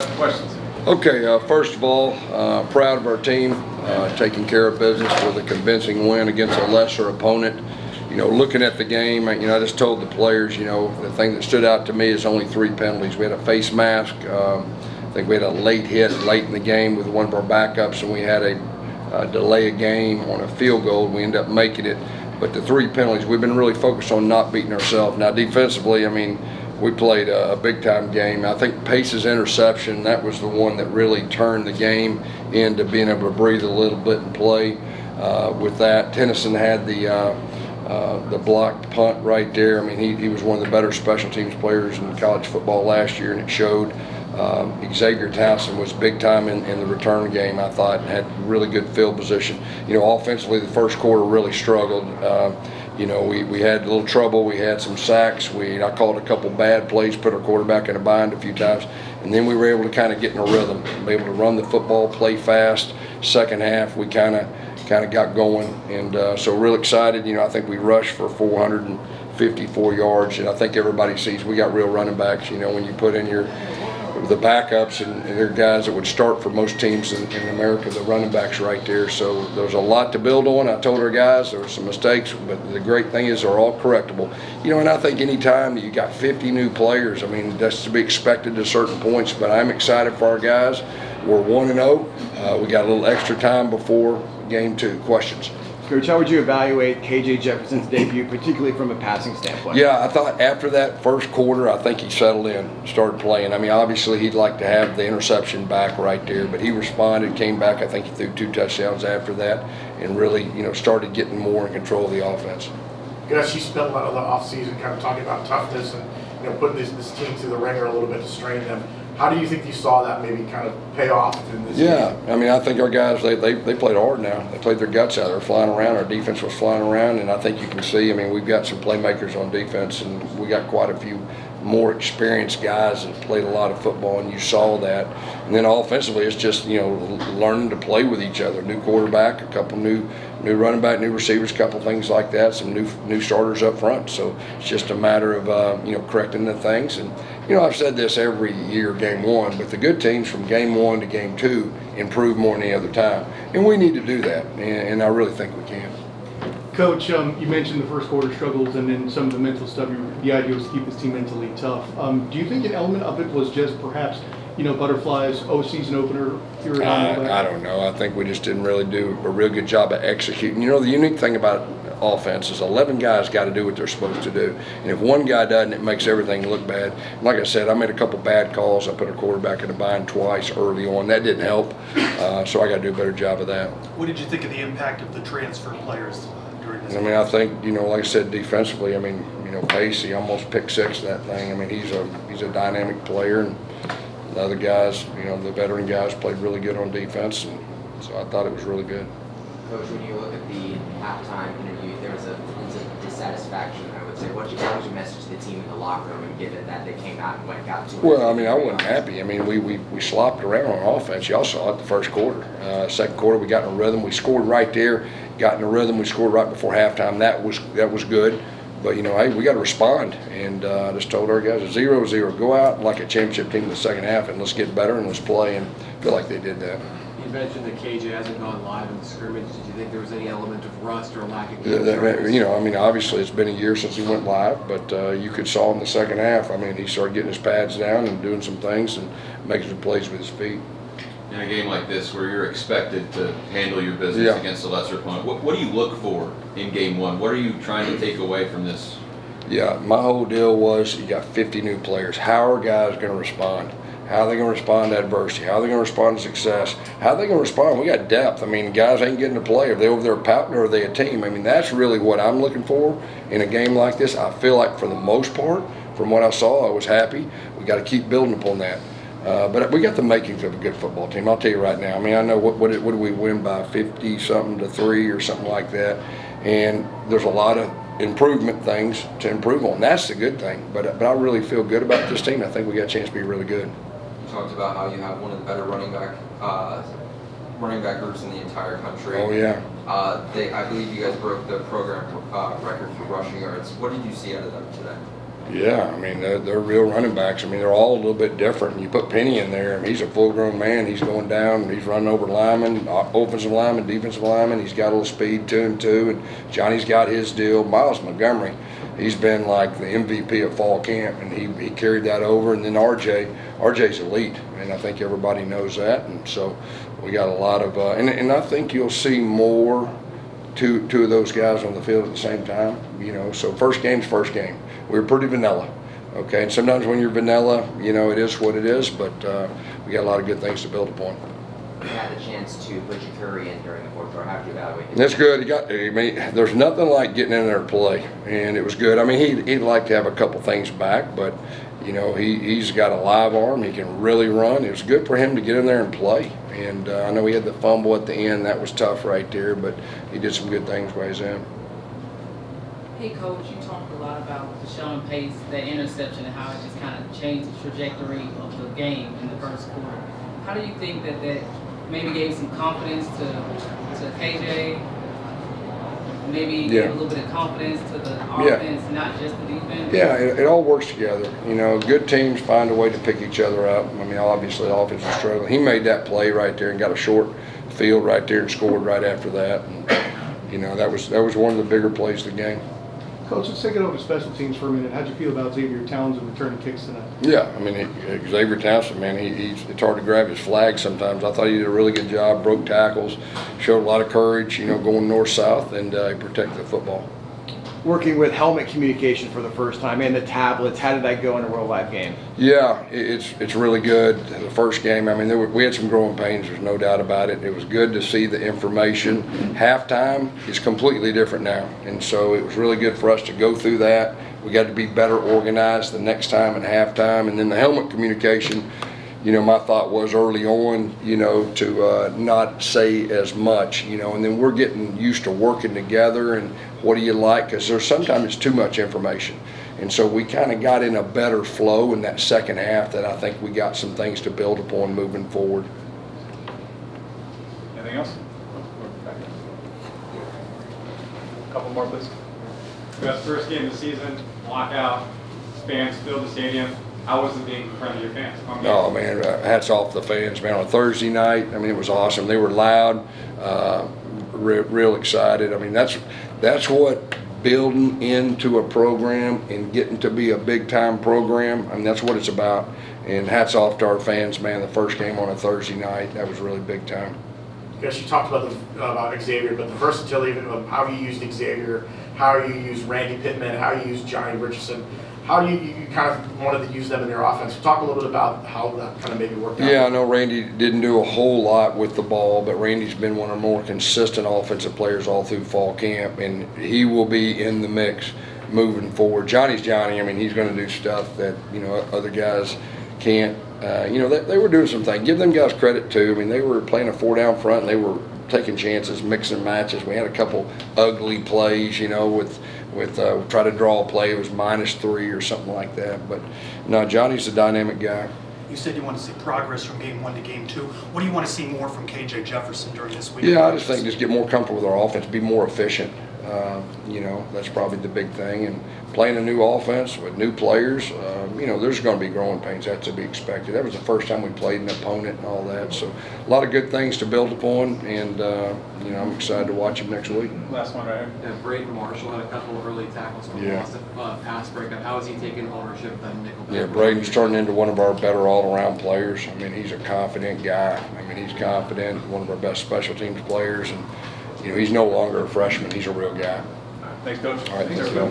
Questions? Okay, first of all, proud of our team taking care of business with a convincing win against a lesser opponent. You know, looking at the game, I just told the players, the thing that stood out to me is only 3 penalties. We had a face mask. I think we had a late hit late in the game with one of our backups, and we had a delay a game on a field goal. We ended up making it. But the 3 penalties, we've been really focused on not beating ourselves. Now, defensively, we played a big-time game. I think Pace's interception, that was the one that really turned the game into being able to breathe a little bit and play. With that, Tennyson had the blocked punt right there. He was one of the better special teams players in college football last year, and it showed. Xavier Townsend was big time in the return game, I thought, and had really good field position. Offensively, the first quarter really struggled. We had a little trouble. We had some sacks. I called a couple bad plays, put our quarterback in a bind a few times, and then we were able to kind of get in a rhythm, be able to run the football, play fast. Second half, we kind of got going, and so real excited. I think we rushed for 454 yards, and I think everybody sees we got real running backs. When you put in the backups and they're guys that would start for most teams in America, the running backs right there. So there's a lot to build on. I told our guys there were some mistakes, but the great thing is they're all correctable. And I think any time you got 50 new players, that's to be expected to certain points, but I'm excited for our guys. We're 1-0. We got a little extra time before game 2. Questions? Coach, how would you evaluate KJ Jefferson's debut, particularly from a passing standpoint? Yeah, I thought after that first quarter, I think he settled in, started playing. Obviously he'd like to have the interception back right there, but he responded, came back. I think he threw 2 touchdowns after that, and really, started getting more in control of the offense. Guys, you spent a lot of the offseason kind of talking about toughness and putting this team through the ringer a little bit to strain them. How do you think you saw that maybe kind of pay off in this game? I think our guys, they played hard now. They played their guts out. They're flying around. Our defense was flying around, and I think you can see, we've got some playmakers on defense, and we got quite a few more experienced guys that played a lot of football, and you saw that. And then offensively, it's just, learning to play with each other. New quarterback, a couple new running back, new receivers, a couple things like that, some new starters up front. So it's just a matter of, correcting the things. And, I've said this every year, game 1, but the good teams from game 1 to game 2 improve more than any other time. And we need to do that, and I really think we can. Coach, you mentioned the first quarter struggles and then some of the mental stuff. The idea was to keep his team mentally tough. Do you think an element of it was just perhaps, Butterfly's season opener here at I don't know. I think we just didn't really do a real good job of executing. The unique thing about offense is 11 guys got to do what they're supposed to do. And if one guy doesn't, it makes everything look bad. And like I said, I made a couple bad calls. I put a quarterback in a bind twice early on. That didn't help. So I got to do a better job of that. What did you think of the impact of the transfer players during this game? I think, like I said, defensively, Pace, he almost picked 6 in that thing. He's a dynamic player, and the other guys, the veteran guys played really good on defense, and so I thought it was really good. Coach, when you look at the halftime interview, there was a dissatisfaction, I would say. What was your message to the team in the locker room, and given that they came out and got to it? Well, I wasn't happy. We slopped around on offense. Y'all saw it the first quarter. Second quarter, we got in a rhythm. We scored right there, got in a rhythm. We scored right before halftime. That was good. But, hey, we got to respond. And I just told our guys, 0-0. Go out like a championship team in the second half, and let's get better and let's play. And I feel like they did that. You mentioned that KJ hasn't gone live in the scrimmage. Did you think there was any element of rust or lack of obviously it's been a year since he went live, but you could saw in the second half, he started getting his pads down and doing some things and making some plays with his feet. In a game like this where you're expected to handle your business against a lesser opponent, what do you look for in game 1? What are you trying to take away from this? Yeah, my whole deal was you got 50 new players. How are guys going to respond? How are they going to respond to adversity? How are they going to respond to success? How are they going to respond? We got depth. Guys ain't getting to play. Are they over there pouting, or are they a team? That's really what I'm looking for in a game like this. I feel like for the most part, from what I saw, I was happy. We got to keep building upon that. But we got the makings of a good football team. I'll tell you right now. I know what did we win by 50-something to 3 or something like that. And there's a lot of improvement things to improve on. That's the good thing. But I really feel good about this team. I think we got a chance to be really good. You talked about how you have one of the better running back groups in the entire country. Oh yeah. I believe you guys broke the program record for rushing yards. What did you see out of them today? Yeah, I mean, they're real running backs. I mean, they're all a little bit different. You put Penny in there, I mean, he's a full-grown man. He's going down, he's running over linemen, offensive linemen, defensive linemen. He's got a little speed to him, too. And Johnny's got his deal. Miles Montgomery, he's been like the MVP of fall camp, and he carried that over. And then RJ's elite, and I think everybody knows that. And so we got a lot of and I think you'll see more two of those guys on the field at the same time. You know, so first game's first game. We were pretty vanilla, okay? And sometimes when you're vanilla, you know, it is what it is, but we got a lot of good things to build upon. You had the chance to put your Curry in during the fourth quarter. How did you evaluate it? That's good. I mean, there's nothing like getting in there to play, and it was good. I mean, he'd like to have a couple things back, but, you know, he's got a live arm. He can really run. It was good for him to get in there and play. And I know he had the fumble at the end. That was tough right there, but he did some good things while he's in. Hey, Coach, you talked a lot about Deshaun Pace, that interception, and how it just kind of changed the trajectory of the game in the first quarter. How do you think that maybe gave some confidence to KJ? Maybe gave a little bit of confidence to the offense, not just the defense? Yeah, it all works together. You know, good teams find a way to pick each other up. I mean, obviously the offense was struggling. He made that play right there and got a short field right there and scored right after that. And, you know, that was one of the bigger plays of the game. Coach, let's take it over to special teams for a minute. How'd you feel about Xavier Townsend returning kicks tonight? Yeah, I mean, Xavier Townsend, man, it's hard to grab his flag sometimes. I thought he did a really good job, broke tackles, showed a lot of courage, you know, going north-south, and he protected the football. Working with helmet communication for the first time and the tablets, how did that go in a real live game? Yeah, it's really good. The first game, I mean, we had some growing pains, there's no doubt about it. It was good to see the information. Halftime is completely different now, and so it was really good for us to go through that. We got to be better organized the next time at halftime, and then the helmet communication, you know, my thought was early on, you know, to not say as much, you know, and then we're getting used to working together and what do you like, because there's sometimes it's too much information. And so we kind of got in a better flow in that second half that I think we got some things to build upon moving forward. Anything else? Couple more, please. We got the first game of the season, lockout, fans filled the stadium. How was it being in front of your fans? Oh man, hats off to the fans, man. On a Thursday night, I mean, it was awesome. They were loud, real excited. I mean, that's what building into a program and getting to be a big time program. I mean, that's what it's about. And hats off to our fans, man. The first game on a Thursday night, that was really big time. Yes, you talked about Xavier, but the versatility of how you used Xavier, how you used Randy Pittman, how you used Johnny Richardson. How do you kind of wanted to use them in your offense? Talk a little bit about how that kind of maybe worked out. Yeah, I know Randy didn't do a whole lot with the ball, but Randy's been one of the more consistent offensive players all through fall camp, and he will be in the mix moving forward. Johnny's Johnny. I mean, he's going to do stuff that, you know, other guys can't. You know, they were doing some things. Give them guys credit, too. I mean, they were playing a 4-down front, and they were taking chances, mixing matches. We had a couple ugly plays, you know, with try to draw a play, it was -3 or something like that. But no, Johnny's a dynamic guy. You said you want to see progress from game 1 to game 2. What do you want to see more from KJ Jefferson during this week? Yeah, I just think just get more comfortable with our offense, be more efficient. You know, that's probably the big thing. And playing a new offense with new players, you know, there's going to be growing pains. That's to be expected. That was the first time we played an opponent and all that. So a lot of good things to build upon, and, you know, I'm excited to watch him next week. Last one, right? Braden Marshall had a couple of early tackles for lost pass breakup. How is he taking ownership of that nickel back? Yeah, Braden's turning into one of our better all-around players. I mean, he's a confident guy. I mean, he's confident, one of our best special teams players, and, you know, he's no longer a freshman. He's a real guy. Thanks, Coach. All right, thanks, Bill.